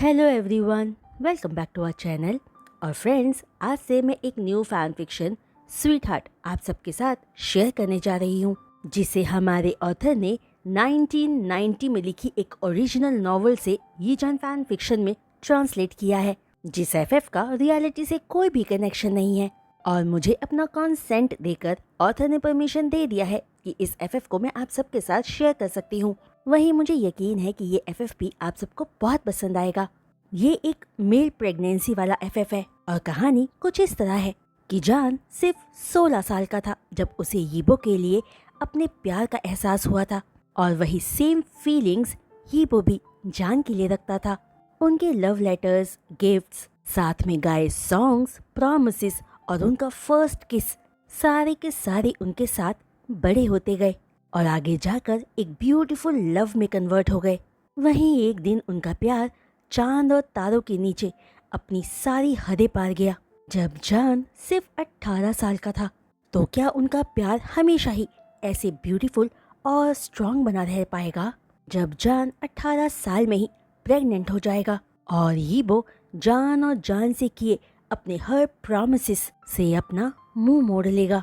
Hello everyone, welcome back to our channel. और friends, आज से मैं एक new fan fiction sweetheart आप सबके साथ शेयर करने जा रही हूँ, जिसे हमारे ऑथर ने 1990 में लिखी एक ओरिजिनल नॉवल से ये जान फैन फिक्शन में ट्रांसलेट किया है, जिस एफएफ का रियलिटी से कोई भी कनेक्शन नहीं है। और मुझे अपना कंसेंट देकर ऑथर ने परमिशन दे दिया है कि इस एफएफ को मैं आप सबके साथ शेयर कर सकती हूँ। वहीं मुझे यकीन है कि ये एफएफ भी आप सबको बहुत पसंद आएगा। ये एक मेल प्रेगनेंसी वाला एफएफ है और कहानी कुछ इस तरह है कि जान सिर्फ 16 साल का था जब उसे यीबो के लिए अपने प्यार का एहसास हुआ था, और वही सेम फीलिंग्स यीबो भी जान के लिए रखता था। उनके लव लेटर्स, गिफ्ट्स, साथ में गाए सॉन्ग्स, प्रॉमिसेस और उनका फर्स्ट किस, सारे के सारे उनके साथ बड़े होते गए और आगे जाकर एक ब्यूटीफुल लव में कन्वर्ट हो गए। वहीं एक दिन उनका प्यार चांद और तारों के नीचे अपनी सारी हदें पार गया। जब जान सिर्फ 18 साल का था, तो क्या उनका प्यार हमेशा ही ऐसे ब्यूटीफुल और स्ट्रॉन्ग बना रह पाएगा जब जान 18 साल में ही प्रेग्नेंट हो जाएगा और यीबो जान और जान से किए अपने हर प्रॉमिसेस से अपना मुंह मोड़ लेगा।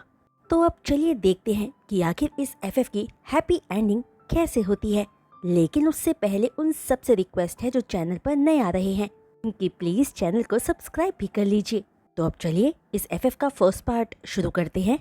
तो अब चलिए देखते हैं कि आखिर इस एफएफ की हैप्पी एंडिंग कैसे होती है। लेकिन उससे पहले उन सबसे रिक्वेस्ट है जो चैनल पर नए आ रहे हैं कि प्लीज चैनल को सब्सक्राइब भी कर लीजिए। तो अब चलिए इस एफएफ का फर्स्ट पार्ट शुरू करते हैं।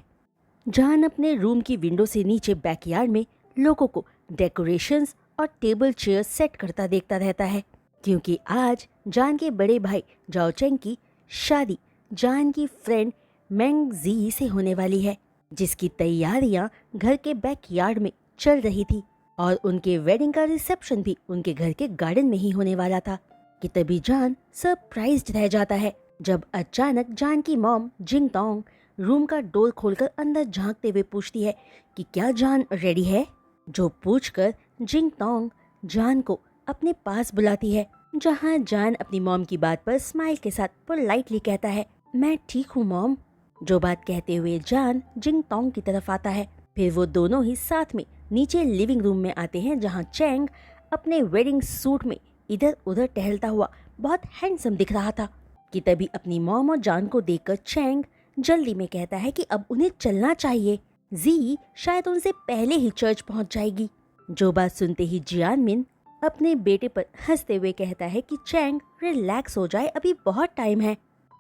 जान अपने रूम की विंडो से नीचे बैकयार्ड में लोगों को डेकोरेशंस और टेबल चेयर सेट करता देखता रहता है, क्योंकि आज जान के बड़े भाई जाओ चेंग की शादी जान की फ्रेंड मेंग जी से होने वाली है, जिसकी तैयारियां घर के बैकयार्ड में चल रही थी। और उनके वेडिंग का रिसेप्शन भी उनके घर के गार्डन में ही होने वाला था कि तभी जान सरप्राइज्ड रह जाता है जब अचानक जान की मॉम जिंग तोंग रूम का डोर खोलकर अंदर झांकते हुए पूछती है कि क्या जान रेडी है। जो पूछकर जिंग तोंग जान को अपने पास बुलाती है, जहां जान अपनी मॉम की बात पर स्माइल के साथ पोलाइटली कहता है, मैं ठीक हूँ मॉम। जो बात कहते हुए जान जिंग तोंग की तरफ आता है। फिर वो दोनों ही साथ में नीचे लिविंग रूम में आते हैं, जहां चैंग अपने वेडिंग सूट में इधर उधर टहलता हुआ बहुत हैंडसम दिख रहा था कि तभी अपनी मॉम और जान को देखकर चैंग जल्दी में कहता है कि अब उन्हें चलना चाहिए, जी शायद उनसे पहले ही चर्च पहुंच जाएगी। जो बात सुनते ही जियानमिन अपने बेटे पर हंसते हुए कहता है कि चैंग रिलैक्स हो जाए, अभी बहुत टाइम है।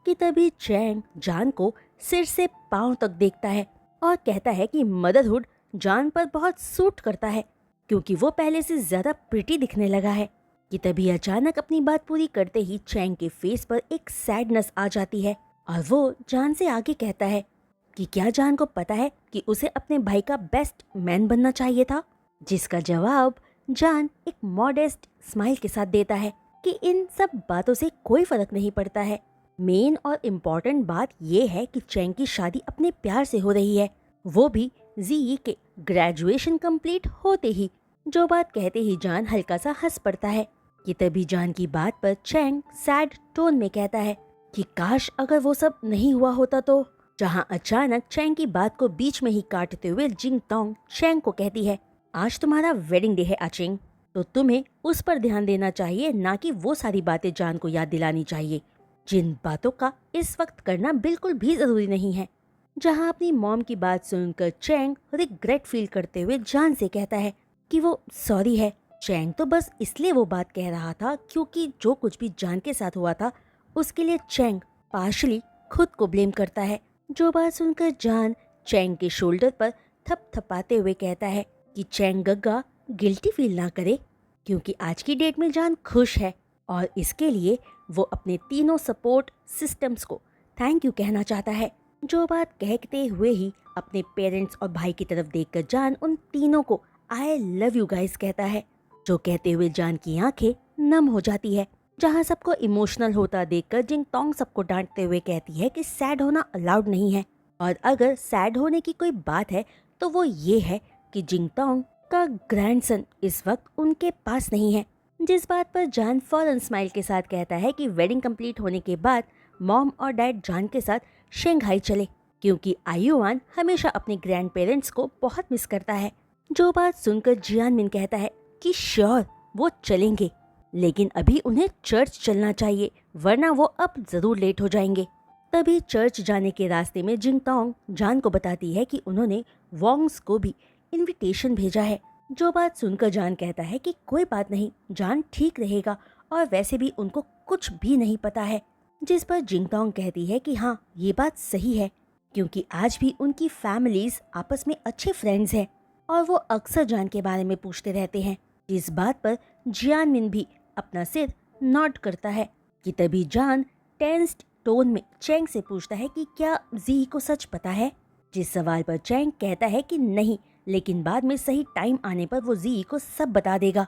कि तभी चैंग जान को सिर से पांव तक देखता है और कहता है कि मदरहुड जान पर बहुत सूट करता है, क्योंकि वो पहले से ज्यादा प्रिटी दिखने लगा है। कि तभी अचानक अपनी बात पूरी करते ही चैंग के फेस पर एक सैडनेस आ जाती है और वो जान से आगे कहता है कि क्या जान को पता है कि उसे अपने भाई का बेस्ट मैन बनना चाहिए था। जिसका जवाब जान एक मॉडेस्ट स्माइल के साथ देता है कि इन सब बातों से कोई फर्क नहीं पड़ता है। मेन और इम्पोर्टेंट बात ये है कि चैंग की शादी अपने प्यार से हो रही है, वो भी जी के ग्रेजुएशन कंप्लीट होते ही। जो बात कहते ही जान हल्का सा हंस पड़ता है कि तभी जान की बात पर चैंग सैड टोन में कहता है कि काश अगर वो सब नहीं हुआ होता तो। जहां अचानक चैंग की बात को बीच में ही काटते हुए जिंग तोंग चैंग को कहती है, आज तुम्हारा वेडिंग डे है आचिंग, तो तुम्हें उस पर ध्यान देना चाहिए, ना कि वो सारी बातें जान को याद दिलानी चाहिए जिन बातों का इस वक्त करना बिल्कुल भी जरूरी नहीं है। जहां अपनी मॉम की बात सुनकर चैंग रिग्रेट फील करते हुए जान से कहता है कि वो सॉरी है। चैंग तो बस इसलिए वो बात कह रहा था क्योंकि जो कुछ भी जान के साथ हुआ था उसके लिए चैंग पार्शली खुद को ब्लेम करता है। जो बात सुनकर जान चैंग के शोल्डर पर थपथपाते हुए कहता है कि चैंग गग्गा गिल्टी फील ना करे, क्योंकि आज की डेट में जान खुश है और इसके लिए वो अपने तीनों सपोर्ट सिस्टम्स को थैंक यू कहना चाहता है। जो बात कहते हुए ही अपने पेरेंट्स और भाई की तरफ देखकर जान उन तीनों को आई लव यू गाइस कहता है। जो कहते हुए जान की आंखें नम हो जाती है। जहां सबको इमोशनल होता देखकर जिंग तोंग सबको डांटते हुए कहती है कि सैड होना अलाउड नहीं है, और अगर सैड होने की कोई बात है तो वो ये है कि जिंग तोंग का ग्रैंडसन इस वक्त उनके पास नहीं है। जिस बात पर जान फौरन स्माइल के साथ कहता है कि वेडिंग कंप्लीट होने के बाद मॉम और डैड जान के साथ शंघाई चले, क्योंकि आयुआन हमेशा अपने ग्रैंड पेरेंट्स को बहुत मिस करता है। जो बात सुनकर जियानमिन कहता है कि श्योर वो चलेंगे, लेकिन अभी उन्हें चर्च चलना चाहिए, वरना वो अब जरूर लेट हो जाएंगे। तभी चर्च जाने के रास्ते में जिंगटोंग जान को बताती है कि उन्होंने वोंग्स को भी इनविटेशन भेजा है। जो बात सुनकर जान कहता है कि कोई बात नहीं, जान ठीक रहेगा और वैसे भी उनको कुछ भी नहीं पता है। जिस पर जिंगटोंग कहती है कि हाँ, ये बात सही है, क्योंकि आज भी उनकी फैमिलीज आपस में अच्छे फ्रेंड्स हैं और वो अक्सर जान के बारे में पूछते रहते हैं। इस बात पर जियानमिन भी अपना सिर नॉड करता है कि तभी जान टेंस्ड टोन में चैंग से पूछता है कि क्या जी को सच पता है। जिस सवाल पर चैंग कहता है कि नहीं, लेकिन बाद में सही टाइम आने पर वो जी को सब बता देगा।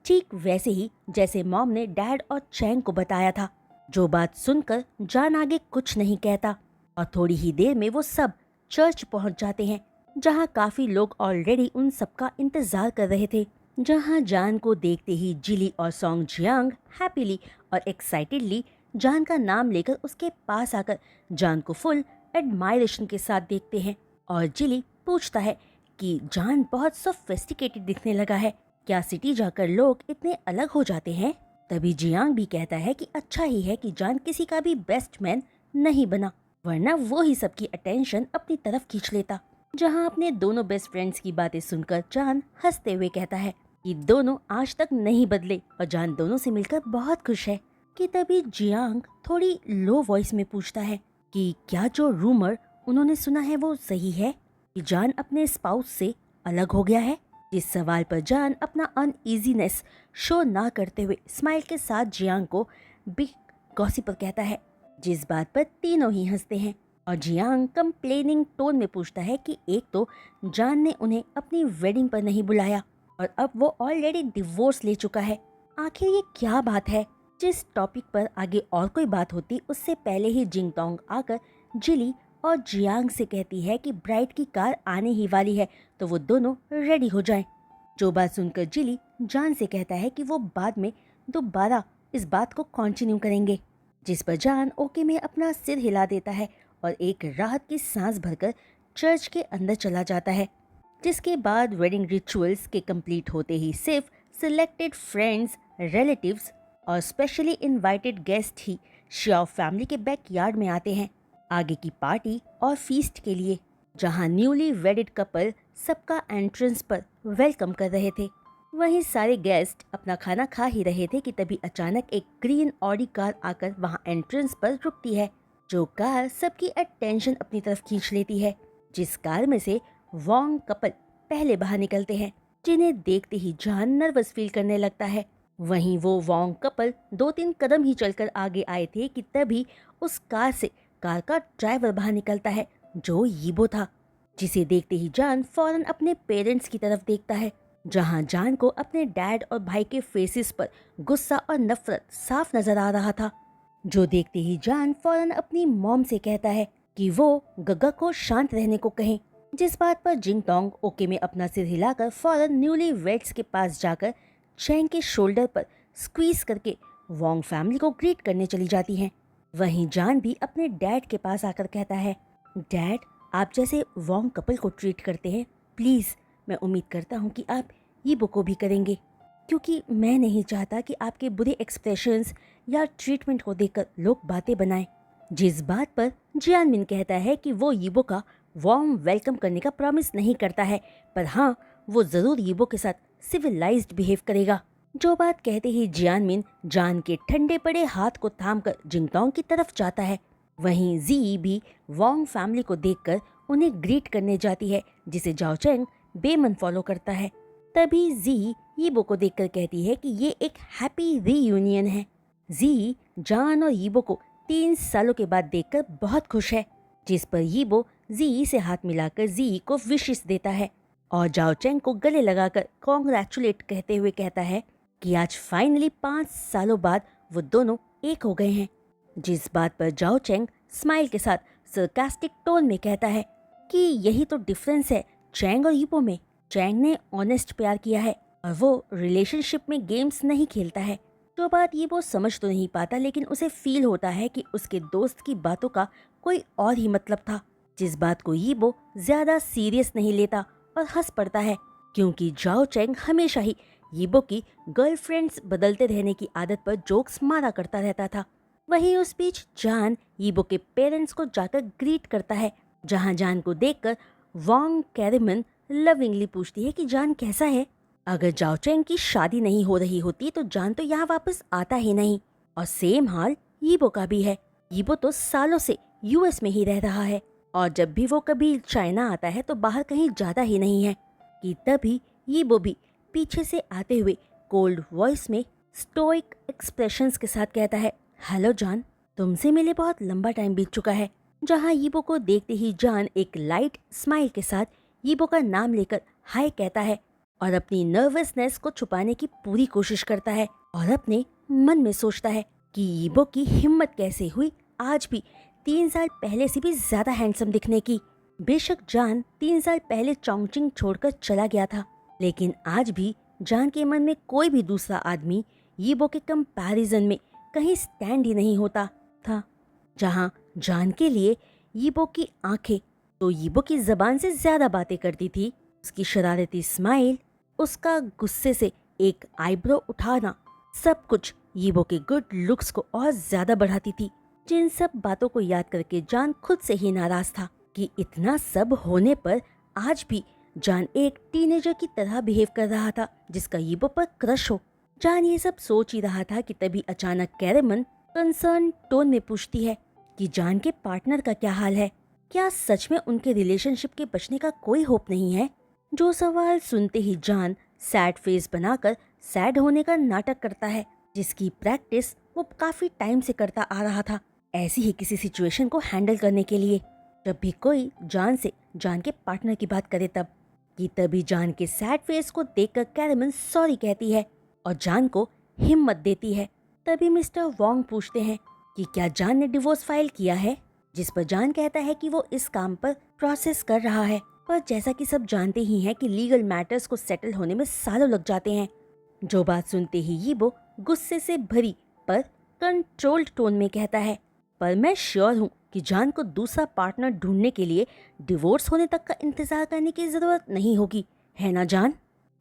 ठीक वैसे ही जैसे मॉम ने डैड और चैंग को बताया था। जो बात सुनकर जान आगे कुछ नहीं कहता और थोड़ी ही देर में वो सब चर्च पहुंच जाते हैं, जहां काफी लोग ऑलरेडी उन सबका इंतजार कर रहे थे। जहां जान को देखते ही जिली और सोंग जियांग हैप्पीली और एक्साइटेडली जान का नाम लेकर उसके पास आकर जान को फुल एडमायरेशन के साथ देखते हैं। और जिली पूछता है कि जान बहुत सोफिस्टिकेटेड दिखने लगा है, क्या सिटी जाकर लोग इतने अलग हो जाते हैं। तभी जियांग भी कहता है कि अच्छा ही है कि जान किसी का भी बेस्ट मैन नहीं बना, वरना वो ही सबकी अटेंशन अपनी तरफ खींच लेता। जहां अपने दोनों बेस्ट फ्रेंड्स की बातें सुनकर जान हंसते हुए कहता है कि दोनों आज तक नहीं बदले और जान दोनों से मिलकर बहुत खुश है। कि तभी जियांग थोड़ी लो वॉइस में पूछता है कि क्या जो रूमर उन्होंने सुना है वो सही है कि जान अपने स्पाउस से अलग हो गया है। इस सवाल पर जान अपना अनईजीनेस शो ना करते हुए स्माइल के साथ जियांग को बिग गॉसिपर कहता है, जिस बात पर तीनों ही हंसते हैं। और जियांग कंप्लेनिंग टोन में पूछता है कि एक तो जान ने उन्हें अपनी वेडिंग पर नहीं बुलाया और अब वो ऑलरेडी डिवोर्स ले चुका है, आखिर ये क्या बात है। जिस टॉपिक पर आगे और कोई बात होती उससे पहले ही जिंगटोंग आकर जिली और जियांग से कहती है कि ब्राइड की कार आने ही वाली है, तो वो दोनों रेडी हो जाएं। जो बात सुनकर जिली जान से कहता है कि वो बाद में दोबारा इस बात को कंटिन्यू करेंगे। जिस पर जान ओके में अपना सिर हिला देता है और एक राहत की सांस भरकर चर्च के अंदर चला जाता है। जिसके बाद वेडिंग रिचुअल्स के कंप्लीट होते ही सिर्फ सिलेक्टेड फ्रेंड्स, रिलेटिव्स और स्पेशली इनवाइटेड गेस्ट ही शियाओ फैमिली के बैकयार्ड में आते हैं आगे की पार्टी और फीस्ट के लिए, जहां न्यूली वेडेड कपल सबका एंट्रेंस पर वेलकम कर रहे थे। वहीं सारे गेस्ट अपना खाना खा ही रहे थे कि तभी अचानक एक ग्रीन ऑडी कार आकर वहां एंट्रेंस पर रुकती है। जो कार सबकी अटेंशन अपनी तरफ खींच लेती है। जिस कार में से वोंग कपल पहले बाहर निकलते हैं, जिन्हें देखते ही जान नर्वस फील करने लगता है। वहीं वो वोंग कपल 2-3 कदम ही चलकर आगे आए थे कि तभी उस कार से कार का ड्राइवर बाहर निकलता है, जो यीबो था। जिसे देखते ही जान फौरन अपने पेरेंट्स की तरफ देखता है, जहां जान को अपने डैड और भाई के फेसेस पर गुस्सा और नफरत साफ नजर आ रहा था। जो देखते ही जान फौरन अपनी मॉम से कहता है कि वो गग्गा को शांत रहने को कहें। जिस बात पर जिंगटोंग ओके में अपना सिर हिलाकर फौरन न्यूली वेड्स के पास जाकर चैंग के शोल्डर पर स्क्वीज करके वोंग फैमिली को ग्रीट करने चली जाती हैं। वहीं जान भी अपने डैड के पास आकर कहता है, डैड, आप जैसे वोंग कपल को ट्रीट करते हैं, प्लीज़ मैं उम्मीद करता हूँ कि आप यीबो को भी करेंगे, क्योंकि मैं नहीं चाहता कि आपके बुरे एक्सप्रेशंस या ट्रीटमेंट को देखकर लोग बातें बनाएं। जिस बात पर जियानमिन कहता है कि वो यीबो का वार्म वेलकम करने का प्रॉमिस नहीं करता है, पर हाँ, वो ज़रूर यीबो के साथ सिविलाइज्ड बिहेव करेगा। जो बात कहते ही जियानमिन जान के ठंडे पड़े हाथ को थामकर जिंगटोंग की तरफ जाता है। वहीं जी भी वोंग फैमिली को देखकर उन्हें ग्रीट करने जाती है, जिसे जाओ चेंग बेमन फॉलो करता है। तभी जी यीबो को देखकर कहती है कि ये एक हैप्पी रीयूनियन है। जी जान और यीबो को 3 सालों के बाद देखकर बहुत खुश है। जिस पर यीबो जी से हाथ मिलाकर जी को विशेस देता है और जाओ चेंग को गले लगाकर कॉन्ग्रेचुलेट कहते हुए कहता है कि आज फाइनली 5 सालों बाद वो दोनों एक हो गए हैं। जिस बात पर जाओ चेंग स्माइल के साथ सरकास्टिक टोन में कहता है कि यही तो डिफरेंस है चैंग और यीबो में। चैंग ने ऑनेस्ट प्यार किया है और वो रिलेशनशिप में गेम्स नहीं खेलता है। जो बात यीबो समझ तो नहीं पाता, लेकिन उसे फील होता है कि उसके दोस्त की बातों का कोई और ही मतलब था। जिस बात को यीबो ज्यादा सीरियस नहीं लेता और हंस पड़ता है, क्योंकि जाओ चेंग हमेशा ही यीबो की गर्लफ्रेंड्स बदलते रहने की आदत पर जोक्स मारा करता रहता था। वहीं उस बीच जान यीबो के पेरेंट्स को जाकर ग्रीट करता है, जहां जान को देखकर वांग कैरेमन लविंगली पूछती है कि जान कैसा है। अगर जाओचेंग की शादी नहीं हो रही होती तो जान तो यहाँ वापस आता ही नहीं। और सेम हाल यीबो का भी है। यीबो तो सालों से यूएस में ही रह रहा है और जब भी वो कभी चाइना आता है तो बाहर कहीं जाता ही नहीं है। कि तभी यीबो भी पीछे से आते हुए कोल्ड वॉइस में स्टोइक एक्सप्रेशंस के साथ कहता है, हेलो जान, तुमसे मिले बहुत लंबा टाइम बीत चुका है। जहाँ यीबो को देखते ही जान एक लाइट स्माइल के साथ यीबो का नाम लेकर हाय कहता है और अपनी नर्वसनेस को छुपाने की पूरी कोशिश करता है और अपने मन में सोचता है कि यीबो की हिम्मत कैसे हुई आज भी 3 साल पहले से भी ज्यादा हैंडसम दिखने की। बेशक जान 3 साल पहले चोंगचिंग छोड़कर चला गया था, लेकिन आज भी जान के मन में कोई भी दूसरा आदमी यीबो के कंपैरिजन में कहीं स्टैंड ही नहीं होता था। जहां जान के लिए यीबो की आंखें तो यीबो की जबान से ज्यादा बातें करती थी, उसकी शरारती स्माइल, उसका गुस्से से एक आईब्रो उठाना, सब कुछ यीबो के गुड लुक्स को और ज्यादा बढ़ाती थी। जिन सब बातों को याद करके जान खुद से ही नाराज था कि इतना सब होने पर आज भी जान एक टीनेजर की तरह बिहेव कर रहा था जिसका यीबो पर क्रश हो। जान ये सब सोच ही रहा था कि तभी अचानक कैरेमन कंसर्न टोन में पूछती है कि जान के पार्टनर का क्या हाल है, क्या सच में उनके रिलेशनशिप के बचने का कोई होप नहीं है। जो सवाल सुनते ही जान सैड फेस बनाकर सैड होने का नाटक करता है, जिसकी प्रैक्टिस वो काफी टाइम से करता आ रहा था ऐसी ही किसी सिचुएशन को हैंडल करने के लिए। जब भी कोई जान से जान के पार्टनर की बात करे तभी जान के सैड फेस को देखकर कैरेमन सॉरी कहती है और जान को हिम्मत देती है। तभी मिस्टर वोंग पूछते हैं कि क्या जान ने डिवोर्स फाइल किया है, जिस पर जान कहता है कि वो इस काम पर प्रोसेस कर रहा है। पर जैसा कि सब जानते ही हैं कि लीगल मैटर्स को सेटल होने में सालों लग जाते हैं। जो बात सुनते ही यीबो गुस्से से भरी पर कंट्रोल्ड टोन में कहता है, पर मैं श्योर हूँ कि जान को दूसरा पार्टनर ढूंढने के लिए डिवोर्स होने तक का इंतजार करने की जरूरत नहीं होगी, है ना जान।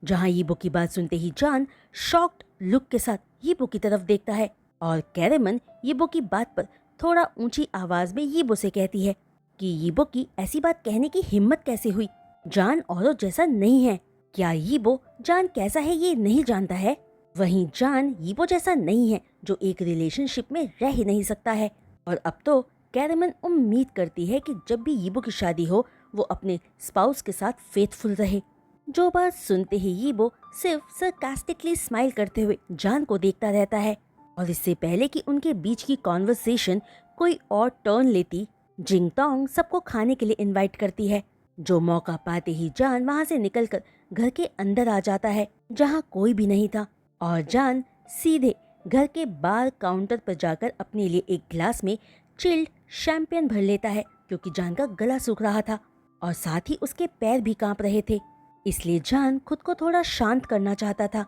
जहाँ यीबो की बात सुनते ही जान शॉक्ड लुक के साथ यीबो की तरफ देखता है और कैरेमन यीबो की बात पर थोड़ा ऊंची आवाज में यीबो से कहती है कि यीबो की ऐसी बात कहने की हिम्मत कैसे हुई। जान औरों जैसा नहीं है। क्या यीबो जान कैसा है ये नहीं जानता है? वहीं जान यीबो जैसा नहीं है जो एक रिलेशनशिप में रह ही नहीं सकता है। और अब तो कैरेमन उम्मीद करती है कि जब भी यीबो की शादी हो वो अपने स्पाउस के साथ फेथफुल रहे। जो बात सुनते ही यीबो सिर्फ सरकास्टिकली स्माइल करते हुए जान को देखता रहता है और इससे पहले कि उनके बीच की कॉन्वर्सेशन कोई और टर्न लेती, जिंगतोंग सबको खाने के लिए इनवाइट करती है। जो मौका पाते ही जान वहां से निकलकर घर के अंदर आ जाता है जहां कोई भी नहीं था और जान सीधे घर के बार काउंटर पर जाकर अपने लिए एक गिलास में चिल्ड शैंपेन भर लेता है क्योंकि जान का गला सूख रहा था और साथ ही उसके पैर भी कांप रहे थे। इसलिए जान खुद को थोड़ा शांत करना चाहता था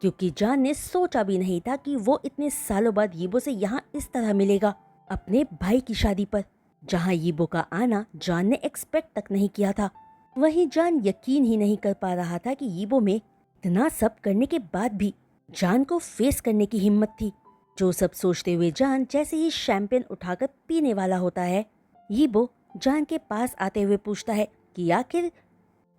क्योंकि जान ने सोचा भी नहीं था कि वो इतने सालों बाद यीबो से यहाँ इस तरह मिलेगा अपने भाई की शादी पर, जहाँ यीबो का आना जान ने एक्सपेक्ट तक नहीं किया था। वहीं जान यकीन ही नहीं कर पा रहा था कि यीबो में इतना सब करने के बाद भी जान को फेस करने की हिम्मत थी। जो सब सोचते हुए जान जैसे ही शैंपेन उठाकर पीने वाला होता है, यीबो जान के पास आते हुए पूछता है कि आखिर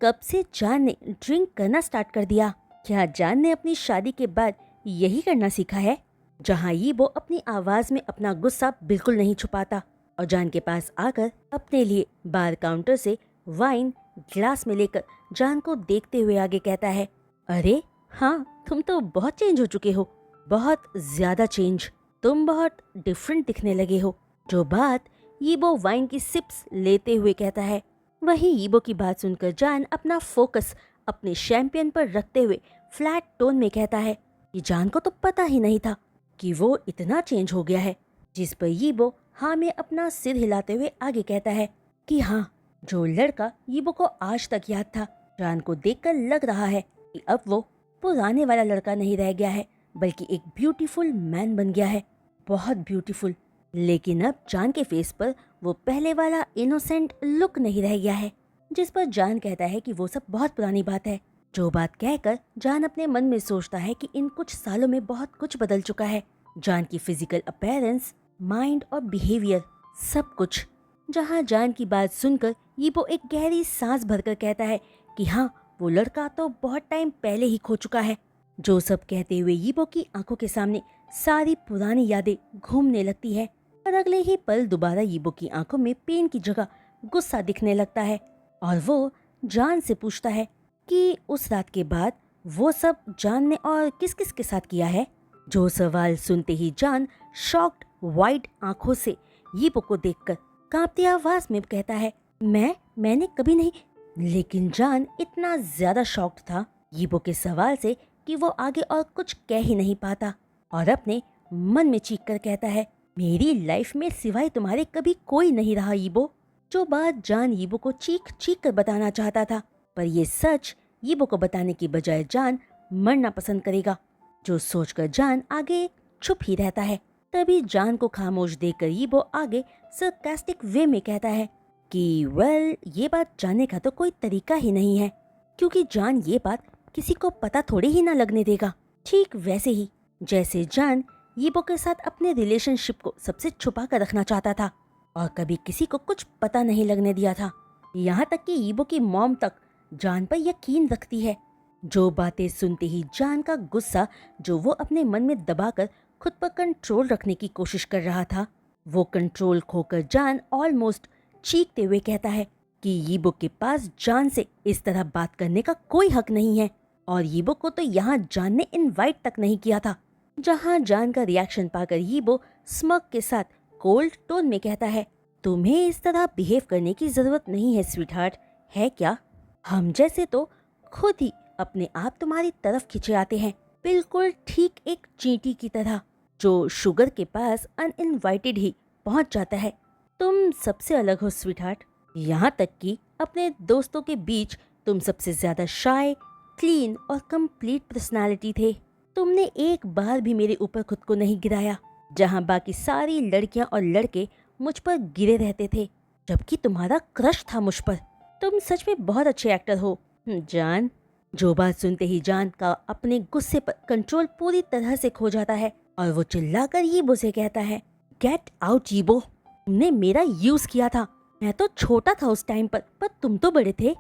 कब से जान ने ड्रिंक करना स्टार्ट कर दिया। क्या जान ने अपनी शादी के बाद यही करना सीखा है? जहाँ यीबो अपनी आवाज में अपना गुस्सा बिल्कुल नहीं छुपाता और जान के पास आकर अपने लिए बार काउंटर से वाइन ग्लास में लेकर जान को देखते हुए आगे कहता है, अरे हाँ, तुम तो बहुत चेंज हो चुके हो, बहुत ज्यादा चेंज, तुम बहुत डिफरेंट दिखने लगे हो। जो बात यीबो वाइन की सिप्स लेते हुए कहता है, वहीं यीबो की बात सुनकर जान अपना फोकस अपने शैंपियन पर रखते हुए फ्लैट टोन में कहता है कि जान को तो पता ही नहीं था कि वो इतना चेंज हो गया है। जिस पर यीबो हाँ में अपना सिर हिलाते हुए आगे कहता है कि हाँ, जो लड़का यीबो को आज तक याद था, जान को देखकर लग रहा है कि अब वो पुराने वाला लड़का नहीं रह गया है बल्कि एक ब्यूटीफुल मैन बन गया है, बहुत ब्यूटीफुल। लेकिन अब जान के फेस पर वो पहले वाला इनोसेंट लुक नहीं रह गया है। जिस पर जान कहता है कि वो सब बहुत पुरानी बात है, जो बात कहकर जान अपने मन में सोचता है कि इन कुछ सालों में बहुत कुछ बदल चुका है। जान की फिजिकल अपीयरेंस, माइंड और बिहेवियर, सब कुछ। जहाँ जान की बात सुनकर यीबो एक गहरी सांस भरकर कहता है कि हाँ, वो लड़का तो बहुत टाइम पहले ही खो चुका है। जो सब कहते हुए यीबो की आंखों के सामने सारी पुरानी यादें घूमने लगती है और अगले ही पल दोबारा यीबो की आंखों में पेन की जगह गुस्सा दिखने लगता है और वो जान से पूछता है कि उस रात के बाद वो सब जान ने और किस किस के साथ किया है। जो सवाल सुनते ही जान शॉक्ड वाइड आंखों से यीबो को देखकर कांपती आवाज में कहता है, मैंने कभी नहीं। लेकिन जान इतना ज्यादा शॉक्ड था यीबो के सवाल से कि वो आगे और कुछ कह ही नहीं पाता और अपने मन में चीख कर कहता है, मेरी लाइफ में सिवाय तुम्हारे कभी कोई नहीं रहा यीबो। जो बात जान यीबो को चीख चीख कर बताना चाहता था, पर ये सच यीबो को बताने की बजाय जान मरना पसंद करेगा, जो सोचकर जान आगे चुप ही रहता है। तभी जान को खामोश देखकर यीबो आगे सरकास्टिक वे में कहता है कि वेल, ये बात जानने का तो कोई तरीका ही नहीं है, क्योंकि जान ये बात किसी को पता थोड़ी ही ना लगने देगा। ठीक वैसे ही जैसे जान यीबो के साथ अपने रिलेशनशिप को सबसे छुपा कर रखना चाहता था और कभी किसी को कुछ पता नहीं लगने दिया था। यहाँ तक कि यीबो की मॉम तक जान पर यकीन रखती है। जो बातें सुनते ही जान का गुस्सा, जो वो अपने मन में दबाकर खुद पर कंट्रोल रखने की कोशिश कर रहा था, वो कंट्रोल खोकर जान ऑलमोस्ट चीखते हुए कहता है कि यीबो के पास जान से इस तरह बात करने का कोई हक नहीं है और यीबो को तो यहाँ जान ने इनवाइट तक नहीं किया था। जहाँ जान का रिएक्शन पाकर यीबो स्मग के साथ कोल्ड टोन में कहता है, तुम्हें इस तरह बिहेव करने की जरूरत नहीं है स्वीट हार्ट, है क्या? हम जैसे तो खुद ही अपने आप तुम्हारी तरफ खिंचे आते हैं, बिल्कुल ठीक एक चींटी की तरह जो शुगर के पास अनइनवाइटेड ही पहुंच जाता है। तुम सबसे अलग हो स्वीट हार्ट, यहाँ तक कि अपने दोस्तों के बीच तुम सबसे ज्यादा शाय, क्लीन और कंप्लीट पर्सनालिटी थे। तुमने एक बार भी मेरे ऊपर खुद को नहीं गिराया, जहाँ बाकी सारी लड़कियां और लड़के मुझ पर गिरे रहते थे, जबकि तुम्हारा क्रश था मुझ पर। तुम सच में बहुत अच्छे एक्टर हो जान। जो बात सुनते ही जान का अपने गुस्से पर कंट्रोल पूरी तरह से खो जाता है और वो चिल्लाकर यीबो से कहता है, गेट आउट यीबो, तुमने मेरा यूज किया था। मैं तो छोटा था उस टाइम पर तुम तो बड़े थे,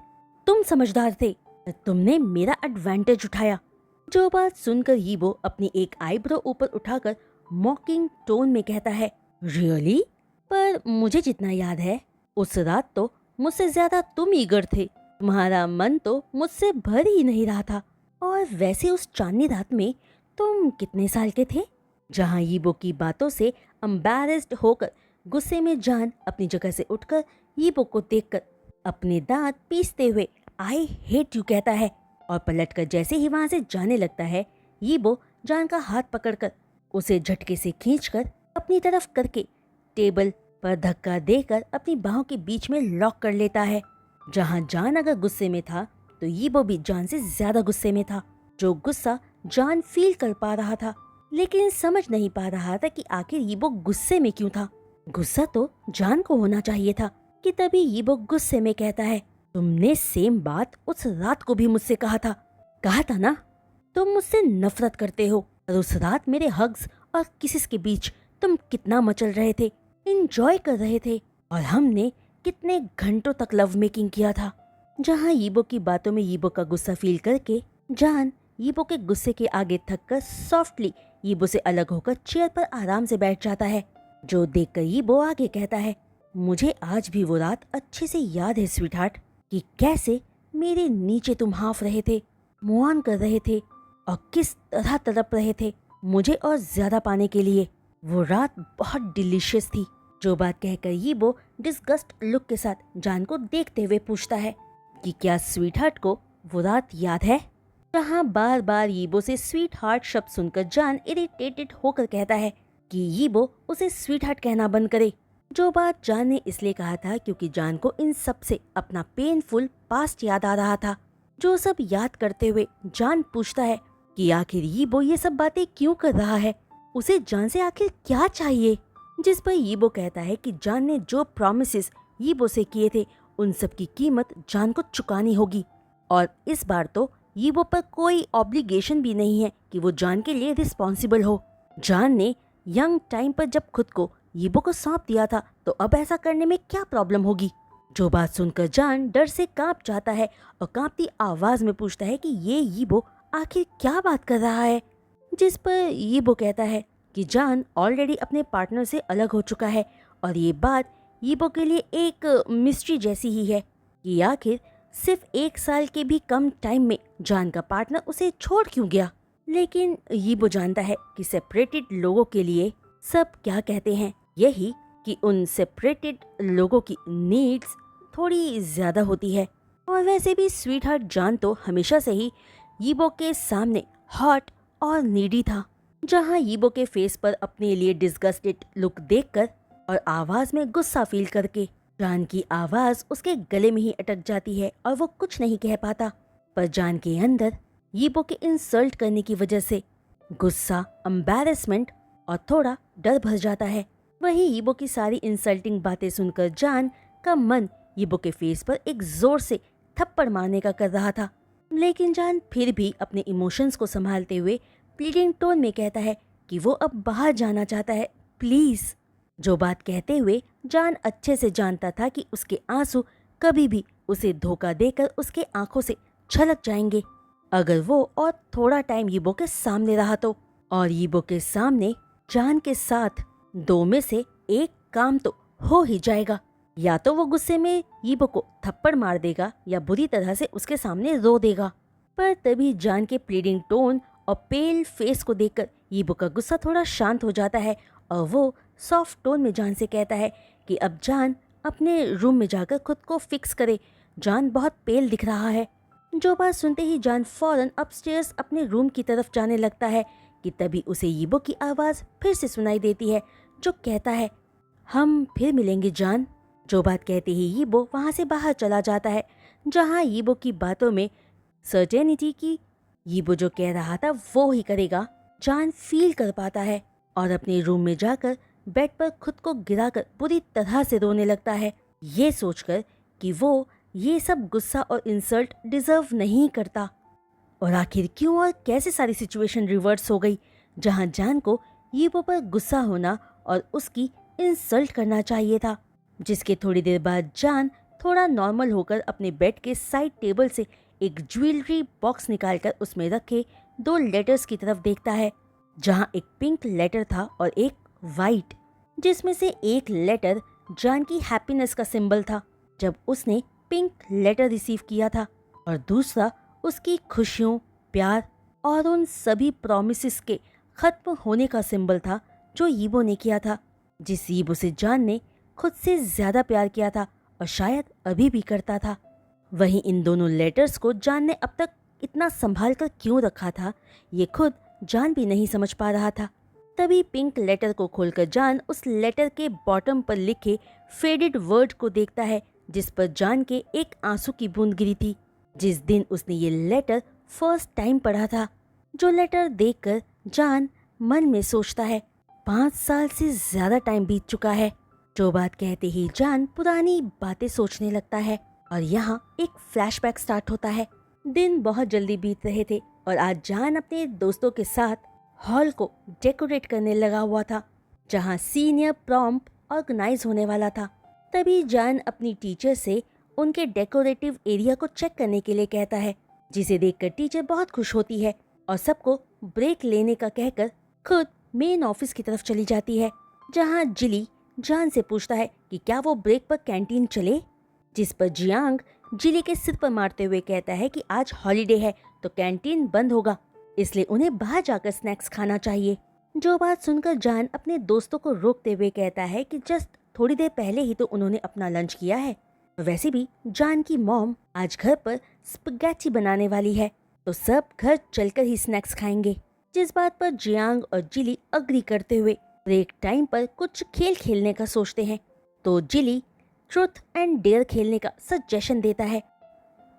तुम समझदार थे, तुमने मेरा एडवांटेज उठाया। जो बात सुनकर यीबो अपनी एक आईब्रो ऊपर उठाकर मॉकिंग टोन में कहता है, रियली? पर मुझे जितना याद है उस रात तो मुझसे ज्यादा तुम ईगर थे, तुम्हारा मन तो मुझसे भर ही नहीं रहा था। और वैसे उस चांदनी रात में तुम कितने साल के थे? जहाँ यीबो की बातों से एम्बैरेस्ड होकर गुस्से में जान अपनी जगह से उठकर यीबो को देखकर अपने दांत पीसते हुए आई हेट यू कहता है और पलटकर जैसे ही वहां से जाने लगता है, यीबो जान का हाथ पकड़कर उसे झटके से खींचकर अपनी तरफ करके टेबल पर धक्का देकर अपनी बाहों के बीच में लॉक कर लेता है। जहां जान अगर गुस्से में था तो यीबो भी जान से ज्यादा गुस्से में था। जो गुस्सा जान फील कर पा रहा था, लेकिन समझ नहीं पा रहा था कि आखिर यीबो गुस्से में क्यों था। गुस्सा तो जान को होना चाहिए था कि तभी यीबो गुस्से में कहता है, तुमने सेम बात उस रात को भी मुझसे कहा था ना, तुम मुझसे नफरत करते हो। और उस रात मेरे हग्स और किसिस के बीच तुम कितना मचल रहे थे, एंजॉय कर रहे थे, और हमने कितने घंटों तक लव मेकिंग किया था। जहाँ यीबो की बातों में यीबो का गुस्सा फील करके जान यीबो के गुस्से के आगे थककर सॉफ्टली यीबो से अलग होकर चेयर पर आराम से बैठ जाता है। जो देखकर यीबो आगे कहता है, मुझे आज भी वो रात अच्छे से याद है स्वीट हार्ट, कि कैसे मेरे नीचे तुम हाफ रहे थे, मूव ऑन कर रहे थे और किस तरह तड़प रहे थे मुझे और ज्यादा पाने के लिए। वो रात बहुत डिलीशियस थी। जो बात कहकर यीबो डिस्गस्ट लुक के साथ जान को देखते हुए पूछता है कि क्या स्वीट हार्ट को वो रात याद है। जहाँ बार बार यीबो से स्वीट हार्ट शब्द सुनकर जान इरिटेटेड होकर कहता है कि यीबो उसे स्वीट हार्ट कहना बंद करे। जो बात जान ने इसलिए कहा था क्योंकि जान को इन सब से अपना पेनफुल पास्ट याद आ रहा था। जो सब याद करते हुए जान पूछता है कि आखिर यीबो ये सब बातें क्यों कर रहा है, उसे जान से आखिर क्या चाहिए। जिस पर यीबो कहता है कि जान ने जो प्रॉमिसेस यीबो से किए थे उन सब की कीमत जान को चुकानी होगी, और इस बार तो यीबो पर कोई ऑब्लिगेशन भी नहीं है कि वो जान के लिए रिस्पॉन्सिबल हो। जान ने यंग टाइम पर जब खुद को यीबो को सौंप दिया था तो अब ऐसा करने में क्या प्रॉब्लम होगी। जो बात सुनकर जान डर से कांप जाता है और कांपती आवाज में पूछता है कि ये यीबो आखिर क्या बात कर रहा है। जिस पर यीबो कहता है कि जान ऑलरेडी अपने पार्टनर से अलग हो चुका है और ये बात यीबो के लिए एक मिस्ट्री जैसी ही है कि आखिर सिर्फ 1 साल के भी कम टाइम में जान का पार्टनर उसे छोड़ क्यों गया। लेकिन यीबो जानता है कि सेपरेटेड लोगों के लिए सब क्या कहते हैं, यही कि उन सेपरेटेड लोगों की नीड्स थोड़ी ज्यादा होती है। और वैसे भी स्वीट हार्ट जान तो हमेशा से ही यीबो के सामने हॉट और नीडी था। जहां यीबो के फेस पर अपने लिए डिस्गस्टेड लुक देखकर और आवाज में गुस्सा फील करके जान की आवाज उसके गले में ही अटक जाती है और वो कुछ नहीं कह पाता। पर जान के अंदर यीबो के इंसल्ट करने की वजह से गुस्सा, एम्बैरेसमेंट और थोड़ा डर भर जाता है। वही यीबो की सारी इंसल्टिंग बातें सुनकर जान का मन यीबो के फेस पर एक जोर से थप्पड़ मारने का कर रहा था। लेकिन जान फिर भी अपने इमोशंस को संभालते हुए प्लीडिंग टोन में कहता है कि वो अब बाहर जाना चाहता है, प्लीज। जो बात कहते हुए जान अच्छे से जानता था कि उसके आंसू कभी भी उसे धोखा देकर उसके आंखों से छलक जाएंगे अगर वो और थोड़ा टाइम यीबो के सामने रहा तो। और यीबो के सामने जान के साथ 2 में से एक काम तो हो ही जाएगा, या तो वो गुस्से में यीबो को थप्पड़ मार देगा या बुरी तरह से उसके सामने रो देगा। पर तभी जान के प्लीडिंग टोन और पेल फेस को देखकर यीबो का गुस्सा थोड़ा शांत हो जाता है और वो सॉफ्ट टोन में जान से कहता है कि अब जान अपने रूम में जाकर खुद को फिक्स करे, जान बहुत पेल दिख रहा है। जो बात सुनते ही जान फौरन अपस्टेयर्स अपने रूम की तरफ जाने लगता है कि तभी उसे यीबो की आवाज़ फिर से सुनाई देती है जो कहता है, हम फिर मिलेंगे जान। जो बात कहते ही यीबो वहाँ से बाहर चला जाता है, जहाँ यीबो की बातों में सर्टेनिटी की यीबो जो कह रहा था वो ही करेगा जान फील कर पाता है और अपने रूम में जाकर बेड पर खुद को गिराकर बुरी तरह से रोने लगता है, ये सोचकर कि वो ये सब गुस्सा और इंसल्ट डिजर्व नहीं करता। और आखिर क्यों और कैसे सारी सिचुएशन रिवर्स हो गई, जहां जान को यीबो पर गुस्सा होना और उसकी इंसल्ट करना चाहिए था। जिसके थोड़ी देर बाद जान थोड़ा नॉर्मल होकर अपने बेड के साइड टेबल से एक ज्वेलरी बॉक्स निकालकर उसमें रखे 2 लेटर्स की तरफ देखता है, जहां एक पिंक लेटर था और एक वाइट, जिसमें से एक लेटर जान की हैप्पीनेस का सिंबल था जब उसने पिंक लेटर रिसीव किया था और दूसरा उसकी खुशियों, प्यार और उन सभी प्रॉमिसेस के खत्म होने का सिंबल था जो यीबो ने किया था, जिस यीबो से जान ने खुद से ज्यादा प्यार किया था और शायद अभी भी करता था। वहीं इन दोनों लेटर्स को जान ने अब तक इतना संभाल कर क्यों रखा था, ये खुद जान भी नहीं समझ पा रहा था। तभी पिंक लेटर को खोलकर जान उस लेटर के बॉटम पर लिखे फेडेड वर्ड को देखता है, जिस पर जान के एक आंसू की बूंद गिरी थी जिस दिन उसने ये लेटर फर्स्ट टाइम पढ़ा था। जो लेटर देखकर जान मन में सोचता है, 5 साल से ज्यादा टाइम बीत चुका है। जो बात कहते ही जान पुरानी बातें सोचने लगता है और यहाँ एक फ्लैशबैक स्टार्ट होता है। दिन बहुत जल्दी बीत रहे थे और आज जान अपने दोस्तों के साथ हॉल को डेकोरेट करने लगा हुआ था, जहाँ सीनियर प्रॉम ऑर्गेनाइज होने वाला था। तभी जान अपनी टीचर से उनके डेकोरेटिव एरिया को चेक करने के लिए कहता है, जिसे देखकर टीचर बहुत खुश होती है और सबको ब्रेक लेने का कहकर खुद मेन ऑफिस की तरफ चली जाती है, जहां जिली जान से पूछता है कि क्या वो ब्रेक पर कैंटीन चले, जिस पर जियांग जिली के सिर पर मारते हुए कहता है कि आज हॉलीडे है तो कैंटीन बंद होगा, इसलिए उन्हें बाहर जाकर स्नैक्स खाना चाहिए। जो बात सुनकर जान अपने दोस्तों को रोकते हुए कहता है कि जस्ट थोड़ी देर पहले ही तो उन्होंने अपना लंच किया है, वैसे भी जान की मॉम आज घर पर स्पगेटी बनाने वाली है तो सब घर चलकर ही स्नैक्स खाएंगे। जिस बात पर जियांग और जिली अग्री करते हुए ब्रेक टाइम पर कुछ खेल खेलने का सोचते हैं, तो जिली ट्रूथ एंड डेयर खेलने का सजेशन देता है,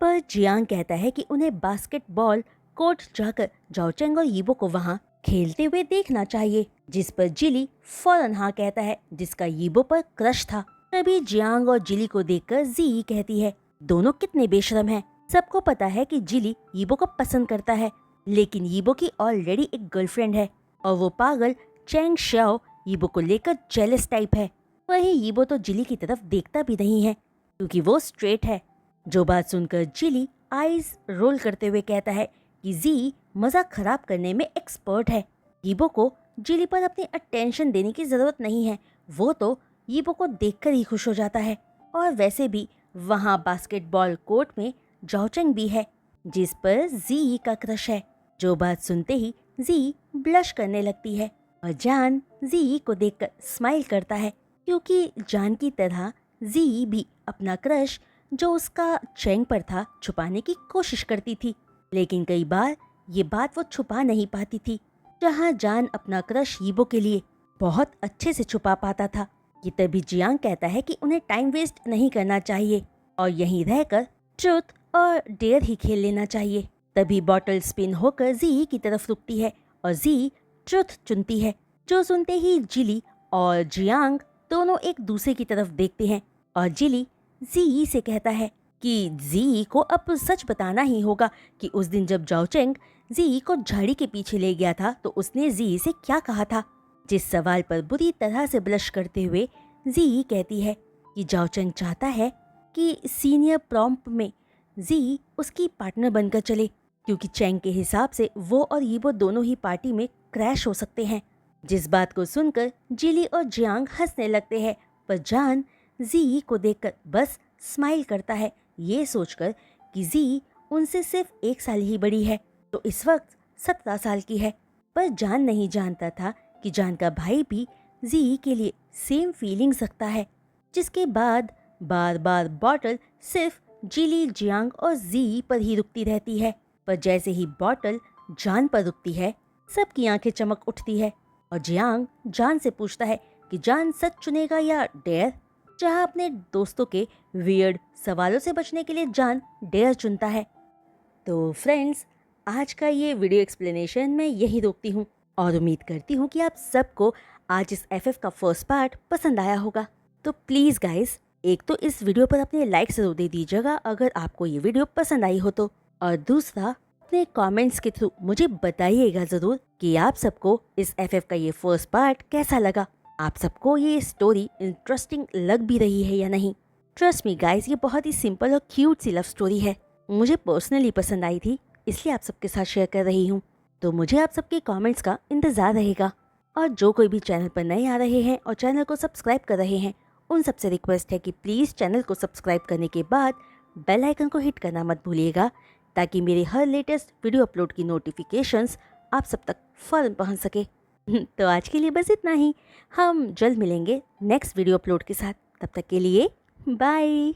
पर जियांग कहता है कि उन्हें बास्केटबॉल कोर्ट जाकर जाओचेंग और यीबो को वहाँ खेलते हुए देखना चाहिए, जिस पर जिली फौरन हाँ कहता है, जिसका यीबो पर क्रश था। तभी जियांग और जिली को देखकर जी कहती है, दोनों कितने बेशरम हैं, सबको पता है कि जिली यीबो को पसंद करता है, लेकिन यीबो की ऑलरेडी एक गर्लफ्रेंड है और वो पागल चैंग शाओ यीबो को लेकर जेलस टाइप है। वहीं यीबो तो जिली की तरफ देखता भी नहीं है क्योंकि वो स्ट्रेट है। जो बात सुनकर जिली आईज रोल करते हुए कहता है कि जी मजाक खराब करने में एक्सपर्ट है। यीबो को जिली पर अपनी अटेंशन देने की जरूरत नहीं है, वो तो यीबो को देखकर ही खुश हो जाता है। और वैसे भी वहाँ बास्केटबॉल कोर्ट में जाओचेंग भी है जिस पर जी का क्रश है। जो बात सुनते ही जी ब्लश करने लगती है और जान जी को देखकर स्माइल करता है क्योंकि जान की तरह जी भी अपना क्रश जो उसका चेंग पर था छुपाने की कोशिश करती थी, लेकिन कई बार ये बात वो छुपा नहीं पाती थी। जहाँ जान अपना क्रश यीबो के लिए बहुत अच्छे से छुपा पाता था। ये तभी जियांग कहता है कि उन्हें टाइम वेस्ट नहीं करना चाहिए और यहीं रहकर ट्रुथ और डेयर ही खेल लेना चाहिए। तभी बॉटल स्पिन होकर जी की तरफ रुकती है और जी ट्रुथ चुनती है। जो सुनते ही जिली और जियांग दोनों एक दूसरे की तरफ देखते हैं और जिली जी से कहता है कि जी को अब सच बताना ही होगा कि उस दिन जब जाओचेंग जी को झाड़ी के पीछे ले गया था तो उसने जी से क्या कहा था। जिस सवाल पर बुरी तरह से ब्लश करते हुए जी कहती है कि जाओचेंग चाहता है कि सीनियर प्रॉम्प में जी उसकी पार्टनर बनकर चले क्योंकि चेंग के हिसाब से वो और यीबो दोनों ही पार्टी में क्रैश हो सकते हैं। जिस बात को सुनकर जिली और जियांग हंसने लगते हैं, पर जान जी को देखकर बस स्माइल करता है, ये सोचकर कि जी उनसे सिर्फ 1 साल ही बड़ी है तो इस वक्त 17 साल की है। पर जान नहीं जानता था कि जान का भाई भी जी के लिए सेम फीलिंग्स रखता है। जिसके बाद बार बार बॉटल सिर्फ जिली, जियांग और जी पर ही रुकती रहती है, पर जैसे ही बॉटल जान पर रुकती है सबकी आंखें चमक उठती है और जियांग जान से पूछता है कि जान सच चुनेगा या डेयर। जहां अपने दोस्तों के वियर्ड सवालों से बचने के लिए जान डेयर चुनता है। तो फ्रेंड्स, आज का ये वीडियो एक्सप्लेनेशन मैं यहीं रोकती हूँ और उम्मीद करती हूँ कि आप सबको आज इस FF का फर्स्ट पार्ट पसंद आया होगा। तो प्लीज़ गाइस, एक तो इस वीडियो पर अपने लाइक जरूर दे दीजिएगा अगर आपको ये वीडियो पसंद आई हो तो, और दूसरा अपने कमेंट्स के थ्रू मुझे बताइएगा ज़रूर कि आप सबको इस FF का ये फर्स्ट पार्ट कैसा लगा। आप सबको ये स्टोरी इंटरेस्टिंग लग भी रही है या नहीं। ट्रस्ट मी गाइस, ये बहुत ही सिंपल और क्यूट सी लव स्टोरी है। मुझे पर्सनली पसंद आई थी, इसलिए आप सबके साथ शेयर कर रही हूँ। तो मुझे आप सबके कमेंट्स का इंतज़ार रहेगा। और जो कोई भी चैनल पर नए आ रहे हैं और चैनल को सब्सक्राइब कर रहे हैं, उन सबसे रिक्वेस्ट है कि प्लीज़ चैनल को सब्सक्राइब करने के बाद बेल आइकन को हिट करना मत भूलिएगा ताकि मेरे हर लेटेस्ट वीडियो अपलोड की नोटिफिकेशंस आप सब तक फ़ौरन पहुंच सके। तो आज के लिए बस इतना ही। हम जल्द मिलेंगे नेक्स्ट वीडियो अपलोड के साथ। तब तक के लिए बाय।